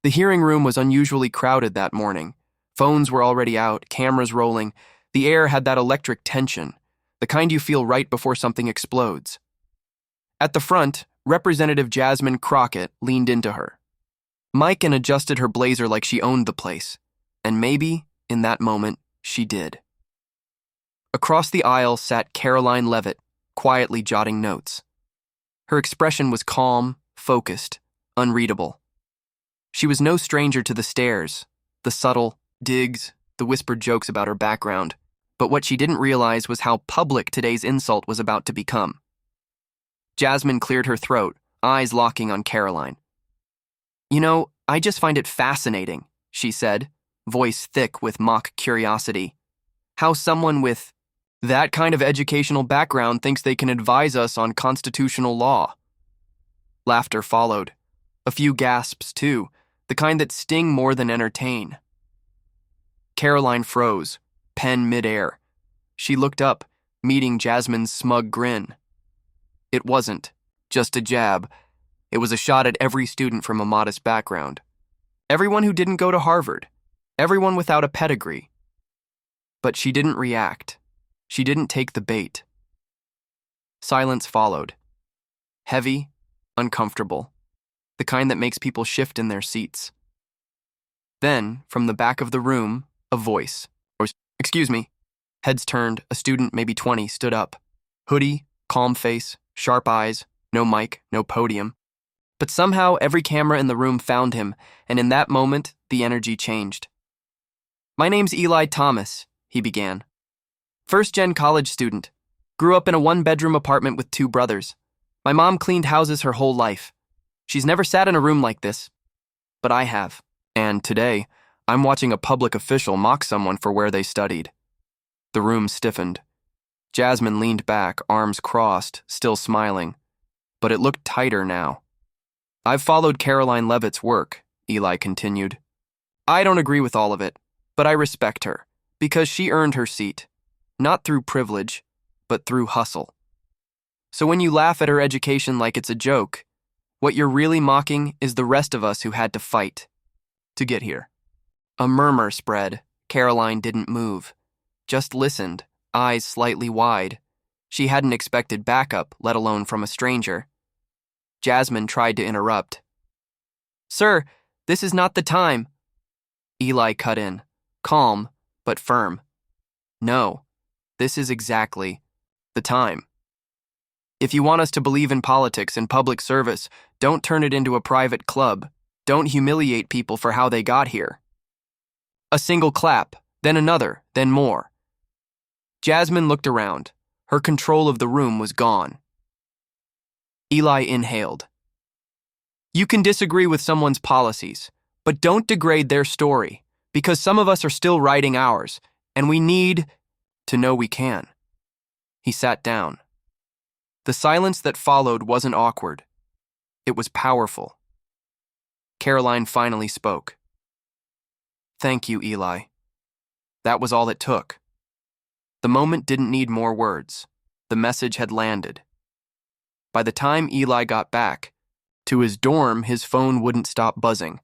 The hearing room was unusually crowded that morning. Phones were already out, cameras rolling. The air had that electric tension, the kind you feel right before something explodes. At the front, Representative Jasmine Crockett leaned into her. Mike and adjusted her blazer like she owned the place. And maybe, in that moment, she did. Across the aisle sat Caroline Levitt, quietly jotting notes. Her expression was calm, focused, unreadable. She was no stranger to the stares, the subtle digs, the whispered jokes about her background, but what she didn't realize was how public today's insult was about to become. Jasmine cleared her throat, eyes locking on Caroline. "You know, I just find it fascinating," she said, voice thick with mock curiosity. "How someone with that kind of educational background thinks they can advise us on constitutional law." Laughter followed. A few gasps, too, the kind that sting more than entertain. Caroline froze, pen midair. She looked up, meeting Jasmine's smug grin. It wasn't just a jab. It was a shot at every student from a modest background. Everyone who didn't go to Harvard. Everyone without a pedigree. But she didn't react. She didn't take the bait. Silence followed. Heavy, uncomfortable. The kind that makes people shift in their seats. Then, from the back of the room, a voice. "Excuse me." Heads turned, a student, maybe 20, stood up. Hoodie, calm face, sharp eyes, no mic, no podium. But somehow every camera in the room found him, and in that moment, the energy changed. "My name's Eli Thomas," he began. "First-gen college student. Grew up in a one-bedroom apartment with 2 brothers. My mom cleaned houses her whole life. She's never sat in a room like this. But I have. And today, I'm watching a public official mock someone for where they studied." The room stiffened. Jasmine leaned back, arms crossed, still smiling. But it looked tighter now. "I've followed Caroline Levitt's work," Eli continued. "I don't agree with all of it, but I respect her, because she earned her seat. Not through privilege, but through hustle. So when you laugh at her education like it's a joke, what you're really mocking is the rest of us who had to fight to get here." A murmur spread. Caroline didn't move. Just listened, eyes slightly wide. She hadn't expected backup, let alone from a stranger. Jasmine tried to interrupt. "Sir, this is not the time." Eli cut in, calm but firm. "No, this is exactly the time. If you want us to believe in politics and public service, don't turn it into a private club. Don't humiliate people for how they got here." A single clap, then another, then more. Jasmine looked around. Her control of the room was gone. Eli inhaled. "You can disagree with someone's policies, but don't degrade their story, because some of us are still writing ours, and we need to know we can." He sat down. The silence that followed wasn't awkward. It was powerful. Caroline finally spoke. "Thank you, Eli." That was all it took. The moment didn't need more words. The message had landed. By the time Eli got back to his dorm, his phone wouldn't stop buzzing.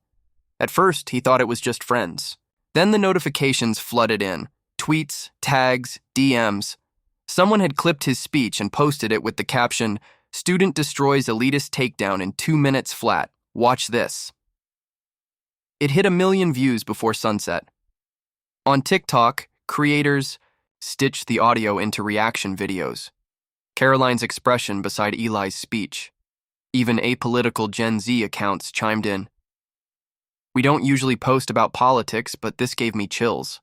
At first, he thought it was just friends. Then the notifications flooded in. Tweets, tags, DMs. Someone had clipped his speech and posted it with the caption, "Student destroys elitist takedown in 2 minutes flat. Watch this." It hit 1 million views before sunset. On TikTok, creators stitched the audio into reaction videos. Caroline's expression beside Eli's speech. Even apolitical Gen Z accounts chimed in. "We don't usually post about politics, but this gave me chills.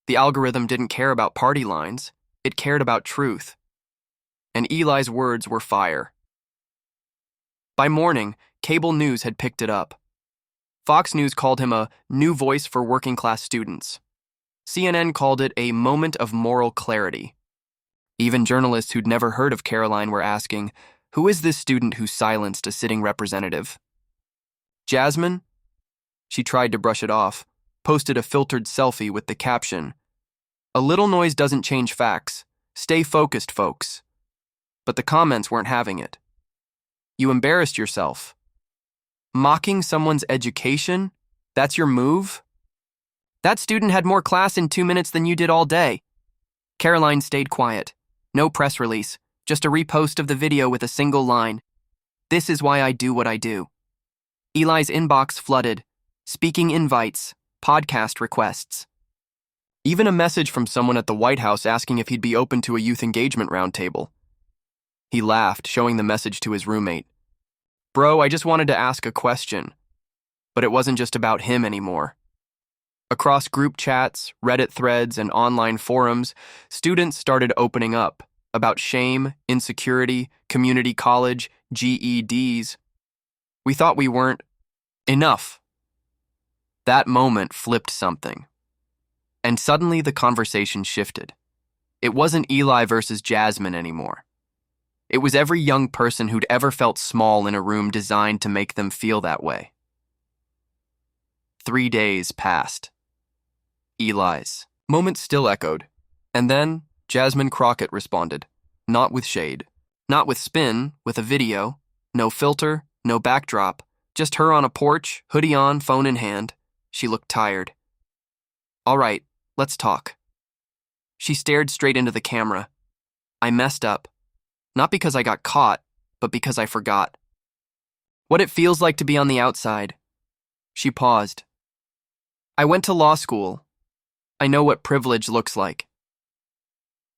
The algorithm didn't care about party lines. It cared about truth." And Eli's words were fire. By morning, cable news had picked it up. Fox News called him a new voice for working-class students. CNN called it a moment of moral clarity. Even journalists who'd never heard of Caroline were asking, who is this student who silenced a sitting representative? Jasmine? She tried to brush it off, posted a filtered selfie with the caption, "A little noise doesn't change facts. Stay focused, folks." But the comments weren't having it. "You embarrassed yourself." Mocking someone's education? That's your move? That student had more class in 2 minutes than you did all day. Caroline stayed quiet. No press release, just a repost of the video with a single line. This is why I do what I do. Eli's inbox flooded. Speaking invites, podcast requests. Even a message from someone at the White House asking if he'd be open to a youth engagement roundtable. He laughed, showing the message to his roommate. Bro, I just wanted to ask a question. But it wasn't just about him anymore. Across group chats, Reddit threads, and online forums, students started opening up about shame, insecurity, community college, GEDs. We thought we weren't enough. That moment flipped something. And suddenly the conversation shifted. It wasn't Eli versus Jasmine anymore. It was every young person who'd ever felt small in a room designed to make them feel that way. 3 days passed. Eli's moment still echoed. And then Jasmine Crockett responded. Not with shade. Not with spin, with a video. No filter, no backdrop. Just her on a porch, hoodie on, phone in hand. She looked tired. All right, let's talk. She stared straight into the camera. I messed up. Not because I got caught, but because I forgot. What it feels like to be on the outside. She paused. I went to law school. I know what privilege looks like.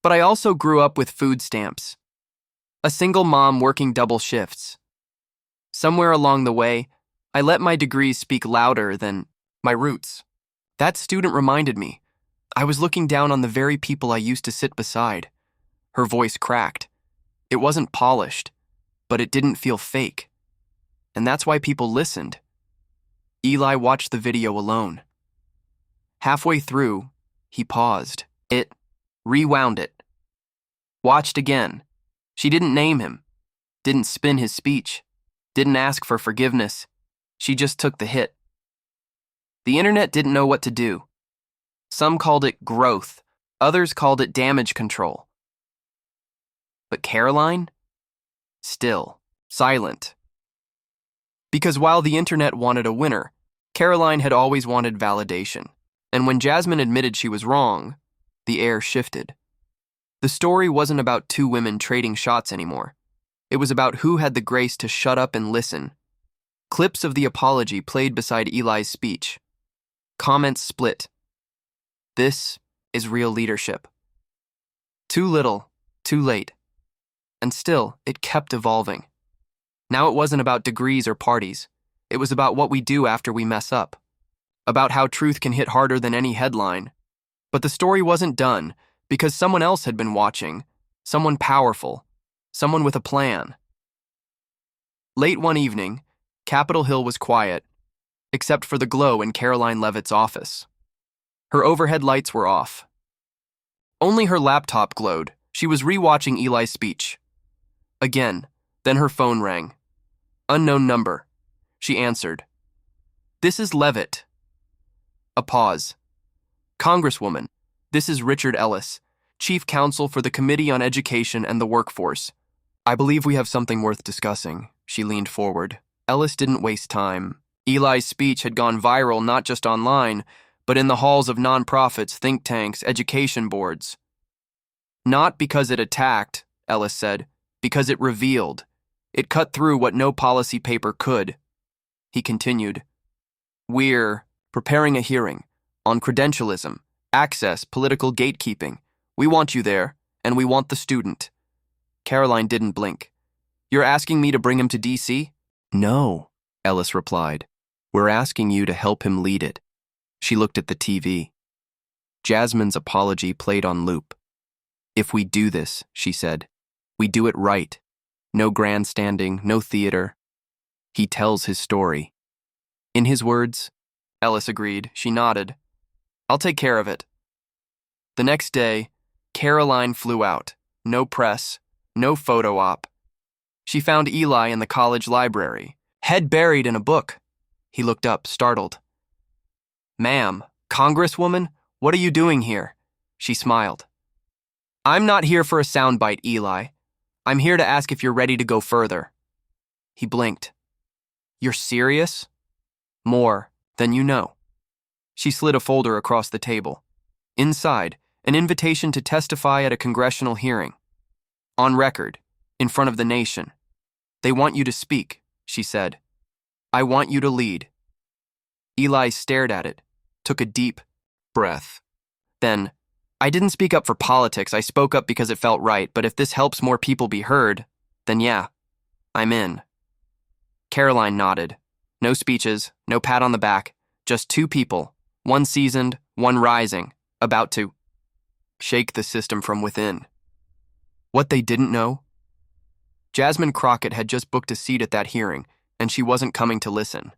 But I also grew up with food stamps. A single mom working double shifts. Somewhere along the way, I let my degrees speak louder than my roots. That student reminded me. I was looking down on the very people I used to sit beside. Her voice cracked. It wasn't polished, but it didn't feel fake. And that's why people listened. Eli watched the video alone. Halfway through, he paused. Rewound it. Watched again. She didn't name him. Didn't spin his speech. Didn't ask for forgiveness. She just took the hit. The internet didn't know what to do. Some called it growth. Others called it damage control. But Caroline? Still, silent. Because while the internet wanted a winner, Caroline had always wanted validation. And when Jasmine admitted she was wrong, the air shifted. The story wasn't about two women trading shots anymore. It was about who had the grace to shut up and listen. Clips of the apology played beside Eli's speech. Comments split. This is real leadership. Too little, too late. And still, it kept evolving. Now it wasn't about degrees or parties. It was about what we do after we mess up. About how truth can hit harder than any headline. But the story wasn't done because someone else had been watching. Someone powerful. Someone with a plan. Late one evening, Capitol Hill was quiet, except for the glow in Caroline Levitt's office. Her overhead lights were off. Only her laptop glowed. She was rewatching Eli's speech. Again, then her phone rang. Unknown number. She answered. This is Levitt. A pause. Congresswoman, this is Richard Ellis, Chief Counsel for the Committee on Education and the Workforce. I believe we have something worth discussing. She leaned forward. Ellis didn't waste time. Eli's speech had gone viral not just online, but in the halls of nonprofits, think tanks, education boards. Not because it attacked, Ellis said, because it revealed. It cut through what no policy paper could. He continued. We're preparing a hearing on credentialism, access, political gatekeeping. We want you there, and we want the student. Caroline didn't blink. You're asking me to bring him to D.C.? No, Ellis replied. We're asking you to help him lead it. She looked at the TV. Jasmine's apology played on loop. If we do this, she said, we do it right. No grandstanding, no theater. He tells his story. In his words, Ellis agreed. She nodded. I'll take care of it. The next day, Caroline flew out. No press, no photo op. She found Eli in the college library, head buried in a book. He looked up, startled. Ma'am, Congresswoman, what are you doing here? She smiled. I'm not here for a soundbite, Eli. I'm here to ask if you're ready to go further. He blinked. You're serious? More than you know. She slid a folder across the table. Inside, an invitation to testify at a congressional hearing. On record, in front of the nation. They want you to speak, she said. I want you to lead. Eli stared at it, took a deep breath. Then, I didn't speak up for politics, I spoke up because it felt right, but if this helps more people be heard, then yeah, I'm in. Caroline nodded. No speeches, no pat on the back, just two people, one seasoned, one rising, about to shake the system from within. What they didn't know? Jasmine Crockett had just booked a seat at that hearing, and she wasn't coming to listen.